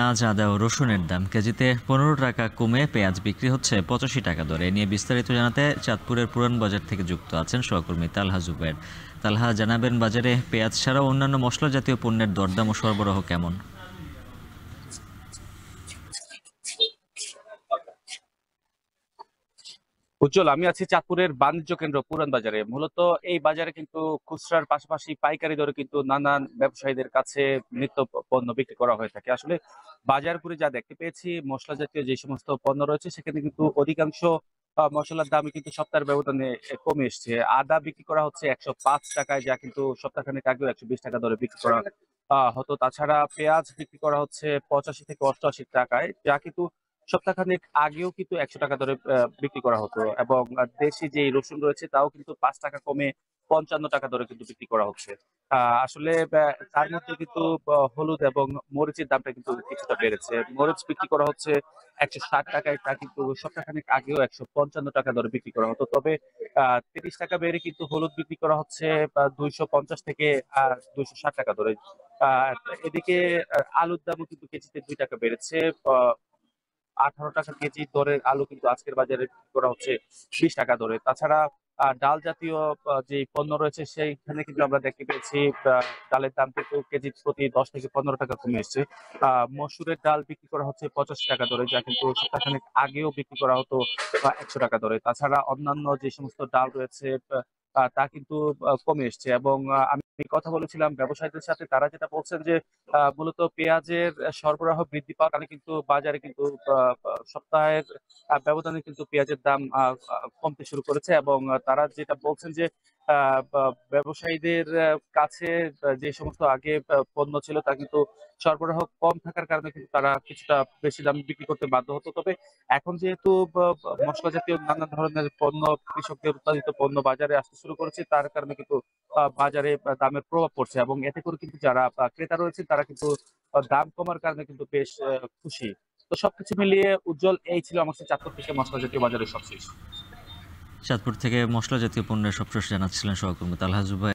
পেঁয়াজ, আদা ও রসুনের দাম কেজিতে ১৫ টাকা কমে পেঁয়াজ বিক্রি হচ্ছে ৮৫ টাকা দরে। এ নিয়ে বিস্তারিত জানাতে চাঁদপুরের পুরান বাজার থেকে যুক্ত আছেন সহকর্মী তালহা জুবের। তালহা, জানাবেন বাজারে পেঁয়াজ ছাড়াও অন্যান্য মশলা জাতীয় পণ্যের দরদাম ও সরবরাহ কেমন? উজ্জ্বল, আমি আছি চাঁদপুরের বাণিজ্য কেন্দ্র পুরান বাজারে। মূলত এই বাজারে কিন্তু খুচরার পাশাপাশি পাইকারি দরে কিন্তু নানান ব্যবসায়ীদের কাছে নিত্য পণ্য বিক্রি করা হয়ে থাকে। আসলে বাজার ঘুরে যা দেখতে পেয়েছি, মশলা জাতীয় যে সমস্ত পণ্য রয়েছে সেখানে কিন্তু অধিকাংশ মসলার দামই কিন্তু সপ্তাহের ব্যবধানে কমে এসছে। আদা বিক্রি করা হচ্ছে ১০৫ টাকায়, যা কিন্তু সপ্তাহখানেক আগেও ১২০ টাকা দরে বিক্রি করা হতো। তাছাড়া পেঁয়াজ বিক্রি করা হচ্ছে ৮৫ থেকে ৮৮ টাকায়, যা কিন্তু সপ্তাহখানেক আগেও কিন্তু ১০০ টাকা দরে বিক্রি করা হতো। এবং দেশি যে রসুন রয়েছে তাও কিন্তু ৫ টাকা কমে ৫৫ টাকা দরে কিন্তু বিক্রি করা হচ্ছে। আসলে তার মধ্যে কিন্তু হলুদ এবং মরিচের দামটা কিন্তু কিছুটা বেড়েছে। মরিচ বিক্রি করা হচ্ছে ১৬০ টাকায়, তা কিন্তু সপ্তাহখানেক আগেও ১৫৫ টাকা দরে বিক্রি করা হতো। তবে ৩০ টাকা বেড়ে কিন্তু হলুদ বিক্রি করা হচ্ছে ২৫০ থেকে ২৬০ টাকা দরে। আ এদিকে আলুর দামও কিন্তু কেজিতে ২ টাকা বেড়েছে। আ ১৮ টাকা কেজি দরের আলু কিন্তু আজকের বাজারে বিক্রি করা হচ্ছে ২০ টাকা দরে। তাছাড়া ডাল জাতীয় যে পণ্য রয়েছে সেইখানে কিন্তু আমরা দেখতে পেয়েছি আ ডালের দাম কিন্তু কেজি প্রতি ১০ থেকে ১৫ টাকা কমে এসছে। মসুরের ডাল বিক্রি করা হচ্ছে ৮৫ টাকা দরে, যা কিন্তু সপ্তাহখানেক আগেও বিক্রি করা হতো ১০০ টাকা দরে। তাছাড়া অন্যান্য যে সমস্ত ডাল রয়েছে তা কিন্তু কমে এসছে। এবং আমি কথা বলেছিলাম ব্যবসায়ীদের সাথে, তারা যেটা বলছেন যে মূলত পেঁয়াজের সরবরাহ বৃদ্ধি পাওয়ার কারণে কিন্তু বাজারে কিন্তু আ আ সপ্তাহের ব্যবধানে কিন্তু পেঁয়াজের দাম আ আ কমতে শুরু করেছে। এবং তারা যেটা বলছেন যে আ বা ব্যবসায়ীদের কাছে যে সমস্ত আগে পণ্য ছিল তা কিন্তু সরবরাহ কম থাকার কারণে কিন্তু তারা কিছুটা বেশি দামে বিক্রি করতে বাধ্য হতো। তবে এখন যেহেতু মসলা জাতীয় নানা ধরনের পণ্য, কৃষকদের উৎপাদিত পণ্য বাজারে আসতে শুরু করেছে, তার কারণে কিন্তু বাজারে দামের প্রভাব পড়ছে। এবং এতে করে কিন্তু যারা ক্রেতা রয়েছেন তারা কিন্তু দাম কমার কারণে কিন্তু বেশ খুশি। তো সবকিছু মিলিয়ে উজ্জ্বল, এই ছিল আমার কাছে চাঁদপুর থেকে মসলা জাতীয় বাজারের সবশেষ। চাঁদপুর থেকে মশলা জাতীয় পণ্যের সবশেষ জানাচ্ছিলেন সহকর্মী তালহা জুবের।